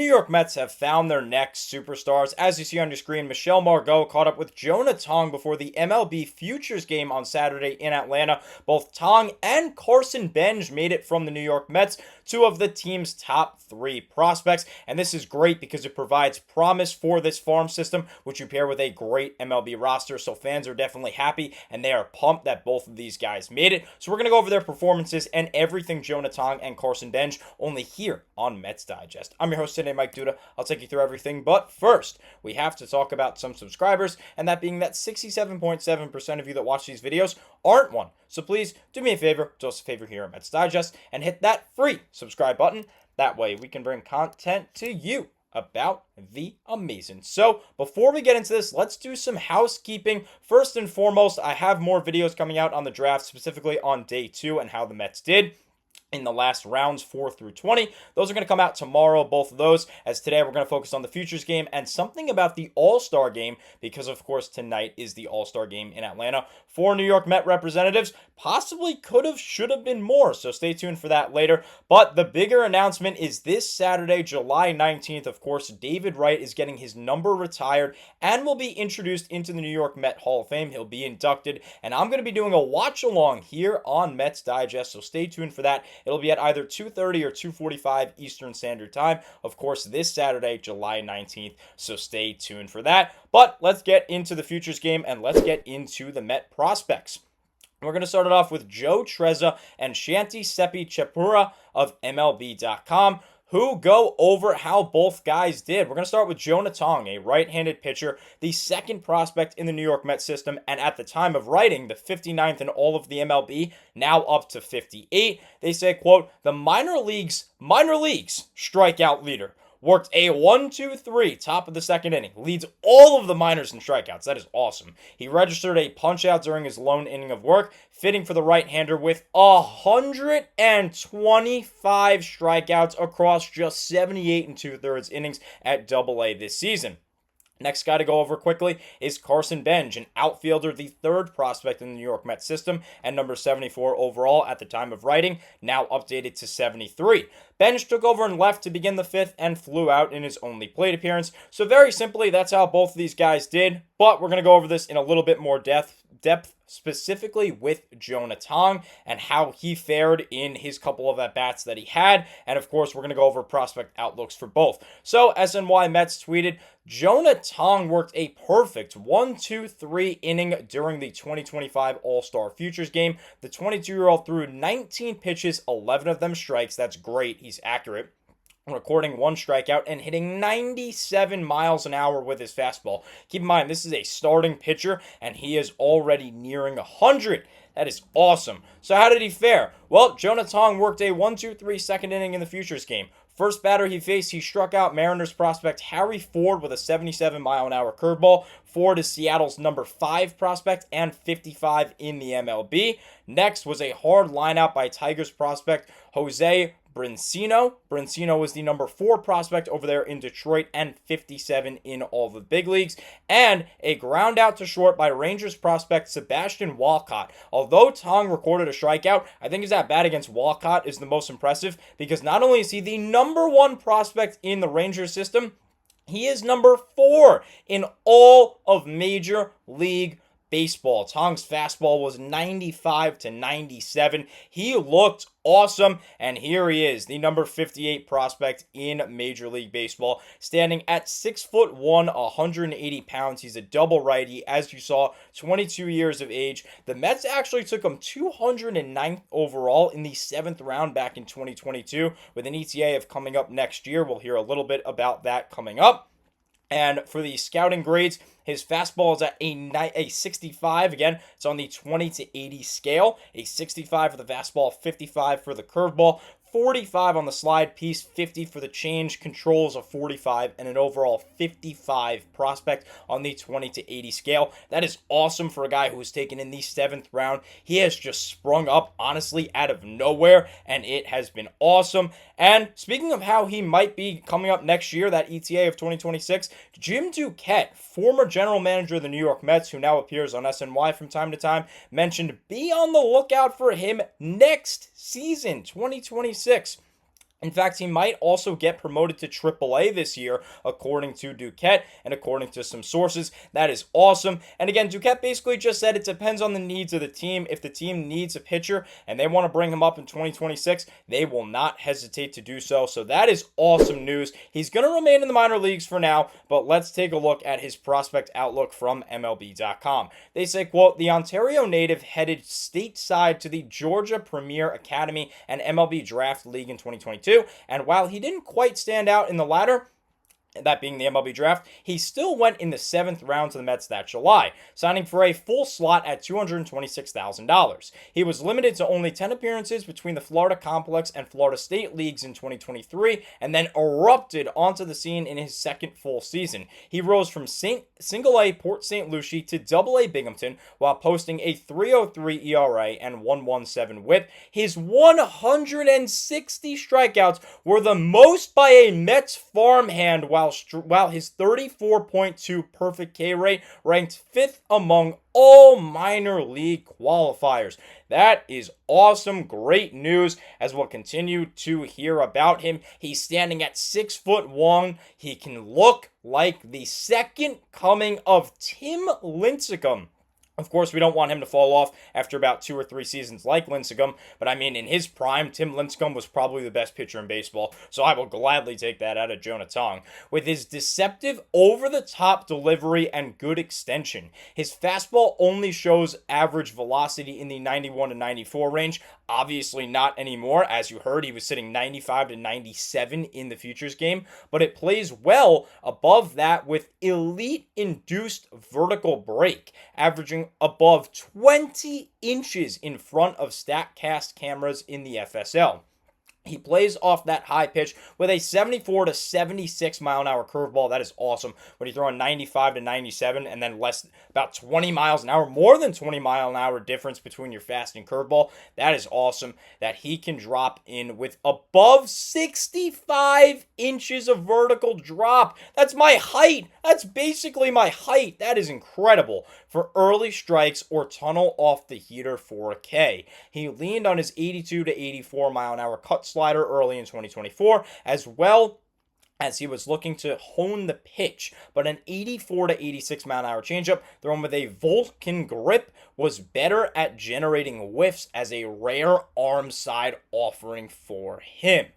New York Mets have found their next superstars. As you see on your screen, Michelle Margot caught up with Jonah Tong before the MLB Futures Game on Saturday in Atlanta. Both Tong and Carson Benj made it from the New York Mets, two of the team's top three prospects. And this is great because it provides promise for this farm system, which you pair with a great MLB roster. So fans are definitely happy and they are pumped that both of these guys made it. So we're going to go over their performances and everything Jonah Tong and Carson Benj only here on Mets Digest. I'm your host today, Mike Duda. I'll take you through everything, but first, we have to talk about some subscribers, and that being that 67.7% of you that watch these videos aren't one. So please do me a favor, do us a favor here at Mets Digest, and hit that free subscribe button. That way we can bring content to you about the amazing. So before we get into this, let's do some housekeeping. First and foremost, I have more videos coming out on the draft, specifically on day 2 and how the Mets did in the last rounds 4 through 20. Those are going to come out tomorrow, both of those, as today we're going to focus on the Futures Game and something about the All-Star Game, because of course tonight is the All-Star Game in Atlanta. 4 New York Met representatives, possibly could have, should have been more, so stay tuned for that later. But the bigger announcement is this Saturday, July 19th, of course, David Wright is getting his number retired and will be introduced into the New York Met Hall of Fame. He'll be inducted, and I'm going to be doing a watch-along here on Mets Digest, so stay tuned for that. It'll be at either 2:30 or 2:45 Eastern Standard Time, of course, this Saturday, July 19th, so stay tuned for that. But let's get into the Futures Game, and let's get into the Met prospects. We're going to start it off with Joe Trezza and Shanti Seppi Chepura of MLB.com, who go over how both guys did. We're going to start with Jonah Tong, a right-handed pitcher, the second prospect in the New York Mets system, and at the time of writing, the 59th in all of the MLB, now up to 58. They say, quote, the minor leagues strikeout leader. Worked a 1-2-3, top of the second inning. Leads all of the minors in strikeouts. That is awesome. He registered a punch-out during his lone inning of work, fitting for the right-hander with 125 strikeouts across just 78 2/3 innings at Double-A this season. Next guy to go over quickly is Carson Benj, an outfielder, the third prospect in the New York Mets system, and number 74 overall at the time of writing, now updated to 73. Benj took over in left to begin the 5th and flew out in his only plate appearance. So very simply, that's how both of these guys did, but we're going to go over this in a little bit more depth, specifically with Jonah Tong and how he fared in his couple of at-bats that he had. And of course, we're going to go over prospect outlooks for both. So SNY Mets tweeted, Jonah Tong worked a perfect 1-2-3 inning during the 2025 All-Star Futures Game. The 22-year-old threw 19 pitches, 11 of them strikes. That's great. He's accurate, recording 1 strikeout and hitting 97 miles an hour with his fastball. Keep in mind, this is a starting pitcher, and he is already nearing 100. That is awesome. So how did he fare? Well, Jonah Tong worked a 1-2-3 second inning in the Futures Game. First batter he faced, he struck out Mariners prospect Harry Ford with a 77-mile-an-hour curveball. Ford is Seattle's number 5 prospect and 55 in the MLB. Next was a hard lineout by Tigers prospect Jose Brincino. Brincino was the number 4 prospect over there in Detroit and 57 in all the big leagues. And a ground out to short by Rangers prospect Sebastian Walcott. Although Tong recorded a strikeout, I think his at-bat against Walcott is the most impressive because not only is he the number 1 prospect in the Rangers system, he is number 4 in all of Major League Baseball. Tong's fastball was 95 97. He looked awesome, and here he is, the number 58 prospect in Major League Baseball, standing at 6'1", 180 pounds. He's a double righty, as you saw, 22 years of age. The Mets actually took him 209th overall in the 7th round back in 2022, with an ETA of coming up next year. We'll hear a little bit about that coming up. And for the scouting grades, his fastball is at a 65. Again, it's on the 20 to 80 scale. A 65 for the fastball, 55 for the curveball, 45 on the slide piece, 50 for the change, controls of 45, and an overall 55 prospect on the 20 to 80 scale. That is awesome for a guy who was taken in the 7th round. He has just sprung up, honestly, out of nowhere, and it has been awesome. And speaking of how he might be coming up next year, that ETA of 2026, Jim Duquette, former general manager of the New York Mets, who now appears on SNY from time to time, mentioned be on the lookout for him next season, 2026. In fact, he might also get promoted to AAA this year, according to Duquette and according to some sources. That is awesome. And again, Duquette basically just said it depends on the needs of the team. If the team needs a pitcher and they want to bring him up in 2026, they will not hesitate to do so. So that is awesome news. He's going to remain in the minor leagues for now, but let's take a look at his prospect outlook from MLB.com. They say, quote, the Ontario native headed stateside to the Georgia Premier Academy and MLB Draft League in 2022. And while he didn't quite stand out in the latter, that being the MLB draft, he still went in the 7th round to the Mets that July, signing for a full slot at $226,000. He was limited to only 10 appearances between the Florida Complex and Florida State leagues in 2023, and then erupted onto the scene in his second full season. He rose from Single-A Port St. Lucie to Double-A Binghamton while posting a 3.03 ERA and 1.17 WHIP. His 160 strikeouts were the most by a Mets farmhand, while his 34.2 perfect K rate ranked 5th among all minor league qualifiers. That is awesome, great news as we'll continue to hear about him. He's standing at 6'1". He can look like the second coming of Tim Lincecum. Of course, we don't want him to fall off after about 2 or 3 seasons like Lincecum, but I mean, in his prime, Tim Lincecum was probably the best pitcher in baseball, so I will gladly take that out of Jonah Tong. With his deceptive, over-the-top delivery and good extension, his fastball only shows average velocity in the 91 to 94 range. Obviously not anymore. As you heard, he was sitting 95 to 97 in the Futures game, but it plays well above that with elite-induced vertical break, averaging above 20 inches in front of StatCast cameras in the FSL. He plays off that high pitch with a 74 to 76 mile an hour curveball. That is awesome. When you throw a 95 to 97 and then about 20 miles an hour, more than 20 mile an hour difference between your fast and curveball, that is awesome that he can drop in with above 65 inches of vertical drop. That's my height. That's basically my height. That is incredible for early strikes or tunnel off the heater for a K. He leaned on his 82 to 84 mile an hour cut slider early in 2024, as well as he was looking to hone the pitch, but an 84 to 86 mile an hour changeup thrown with a Vulcan grip was better at generating whiffs as a rare arm side offering for him.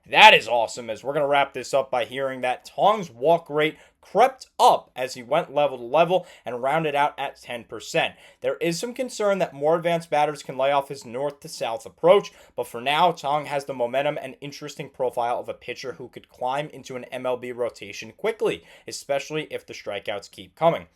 That is awesome, as we're going to wrap this up by hearing that Tong's walk rate crept up as he went level to level and rounded out at 10%. There is some concern that more advanced batters can lay off his north to south approach, but for now, Tong has the momentum and interesting profile of a pitcher who could climb into an MLB rotation quickly, especially if the strikeouts keep coming.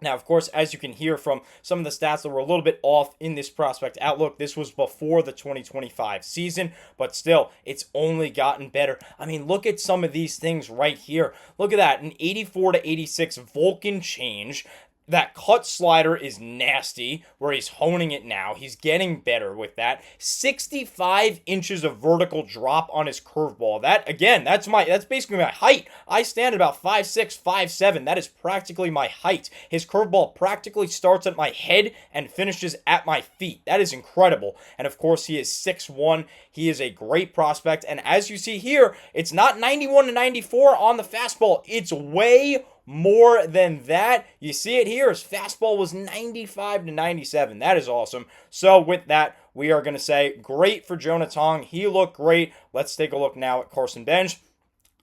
Now, of course, as you can hear from some of the stats that were a little bit off in this prospect outlook, this was before the 2025 season, but still, it's only gotten better. I mean, look at some of these things right here. Look at that, an 84 to 86 Vulcan change. That cut slider is nasty, where he's honing it now. He's getting better with that. 65 inches of vertical drop on his curveball. That, again, that's basically my height. I stand at about 5'6", 5'7". That is practically my height. His curveball practically starts at my head and finishes at my feet. That is incredible. And of course, he is 6'1". He is a great prospect. And as you see here, it's not 91 to 94 on the fastball. It's way more than that. You see it here. His fastball was 95 to 97. That is awesome. So with that, we are going to say great for Jonah Tong. He looked great. Let's take a look now at Carson Benj,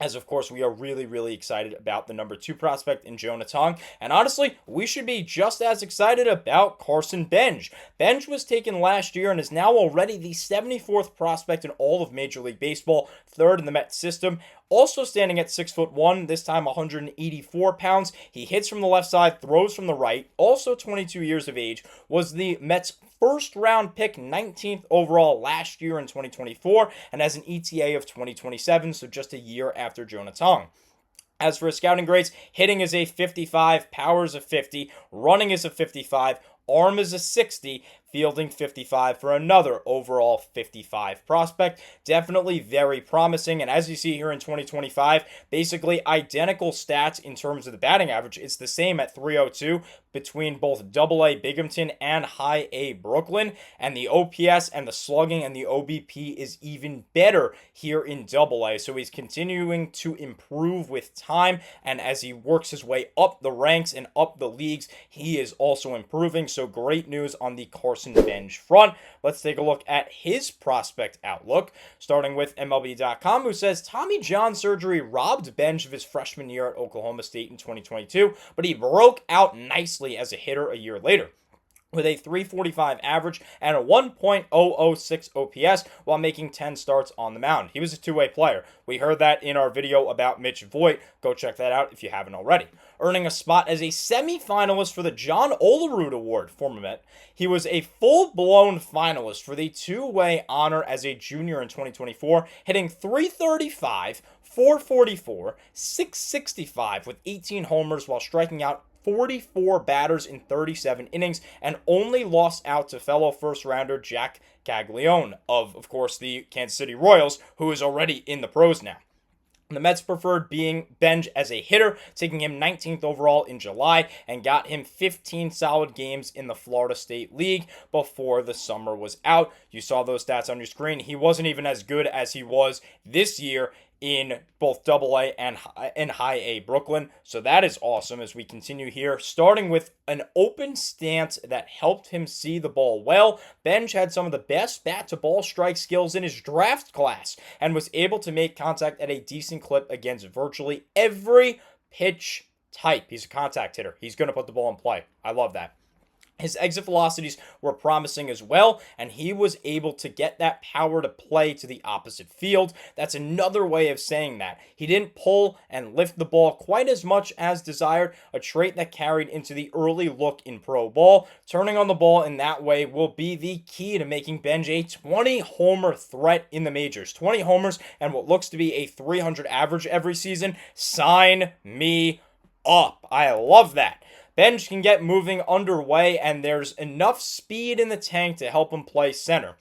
as of course we are really, really excited about the number 2 prospect in Jonah Tong. And honestly, we should be just as excited about Carson Benj. Benj was taken last year and is now already the 74th prospect in all of Major League Baseball, 3rd in the Mets system. Also standing at 6'1", this time 184 pounds. He hits from the left side, throws from the right. Also 22 years of age. Was the Mets' first round pick, 19th overall last year in 2024, and has an ETA of 2027, so just a year after Jonah Tong. As for his scouting grades, hitting is a 55, power is a 50, running is a 55, arm is a 60, fielding 55 for another overall 55 prospect. Definitely very promising. And as you see here in 2025, basically identical stats in terms of the batting average. It's the same at 302 between both Double-A Binghamton and High-A Brooklyn, and the OPS and the slugging and the OBP is even better here in Double-A. So he's continuing to improve with time, and as he works his way up the ranks and up the leagues, he is also improving. So great news on the Carson Benj front. Let's take a look at his prospect outlook, starting with MLB.com, who says Tommy John surgery robbed Benj of his freshman year at Oklahoma State in 2022, but he broke out nicely as a hitter a year later, with a 345 average and a 1.006 OPS while making 10 starts on the mound. He was a two-way player. We heard that in our video about Mitch Voigt. Go check that out if you haven't already. Earning a spot as a semi-finalist for the John Olerud Award, former Met. He was a full-blown finalist for the two-way honor as a junior in 2024, hitting 335, 444, 665 with 18 homers while striking out 44 batters in 37 innings, and only lost out to fellow first-rounder Jack Caglione of course, the Kansas City Royals, who is already in the pros now. The Mets preferred being Benj as a hitter, taking him 19th overall in July and got him 15 solid games in the Florida State League before the summer was out. You saw those stats on your screen. He wasn't even as good as he was this year in both Double-A and High-A Brooklyn. So that is awesome as we continue here. Starting with an open stance that helped him see the ball well, Benj had some of the best bat-to-ball strike skills in his draft class and was able to make contact at a decent clip against virtually every pitch type. He's a contact hitter. He's going to put the ball in play. I love that. His exit velocities were promising as well, and he was able to get that power to play to the opposite field. That's another way of saying that. He didn't pull and lift the ball quite as much as desired, a trait that carried into the early look in pro ball. Turning on the ball in that way will be the key to making Benj a 20-homer threat in the majors. 20 homers and what looks to be a 300 average every season. Sign me up. I love that. Benj can get moving underway, and there's enough speed in the tank to help him play center,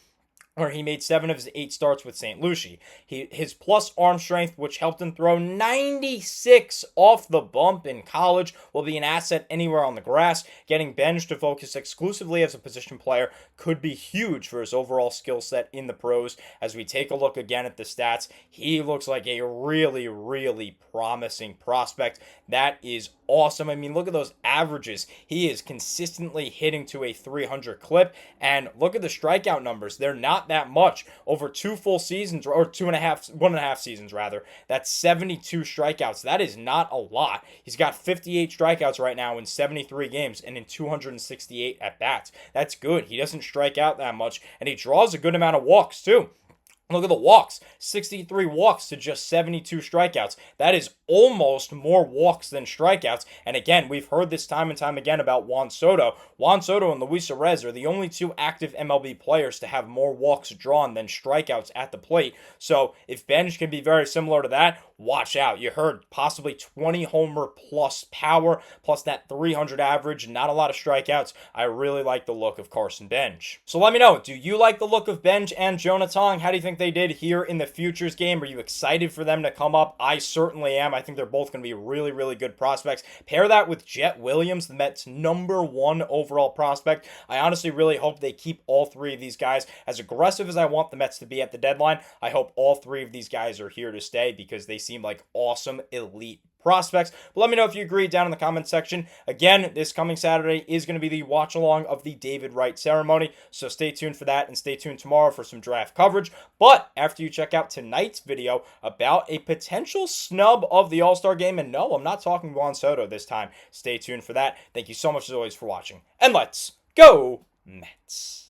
where he made 7 of his 8 starts with St. Lucie. His plus arm strength, which helped him throw 96 off the bump in college, will be an asset anywhere on the grass. Getting Benj to focus exclusively as a position player could be huge for his overall skill set in the pros. As we take a look again at the stats, he looks like a really, really promising prospect. That is awesome. I mean, look at those averages. He is consistently hitting to a 300 clip, and look at the strikeout numbers. They're not that much. Over 2 full seasons, or 1.5 seasons rather, that's 72 strikeouts. That is not a lot. He's got 58 strikeouts right now in 73 games and in 268 at-bats. That's good. He doesn't strike out that much, and he draws a good amount of walks too. Look at the walks. 63 walks to just 72 strikeouts. That is almost more walks than strikeouts. And again, we've heard this time and time again about Juan Soto. Juan Soto and Luis Arraez are the only 2 active MLB players to have more walks drawn than strikeouts at the plate. So if Benj can be very similar to that, watch out. You heard possibly 20 homer plus power, plus that 300 average, not a lot of strikeouts. I really like the look of Carson Benj. So let me know, do you like the look of Benj and Jonah Tong? How do you think they did here in the Futures Game? Are you excited for them to come up? I certainly am. I think they're both going to be really, really good prospects. Pair that with Jet Williams, the Mets' #1 overall prospect. I honestly really hope they keep all 3 of these guys. As aggressive as I want the Mets to be at the deadline, I hope all 3 of these guys are here to stay because they seem like awesome elite prospects. But let me know if you agree down in the comments section. Again, this coming Saturday is going to be the watch along of the David Wright ceremony, so stay tuned for that, and stay tuned tomorrow for some draft coverage. But after you check out tonight's video about a potential snub of the All-Star Game, and no, I'm not talking Juan Soto this time, stay tuned for that. Thank you so much as always for watching, and let's go Mets.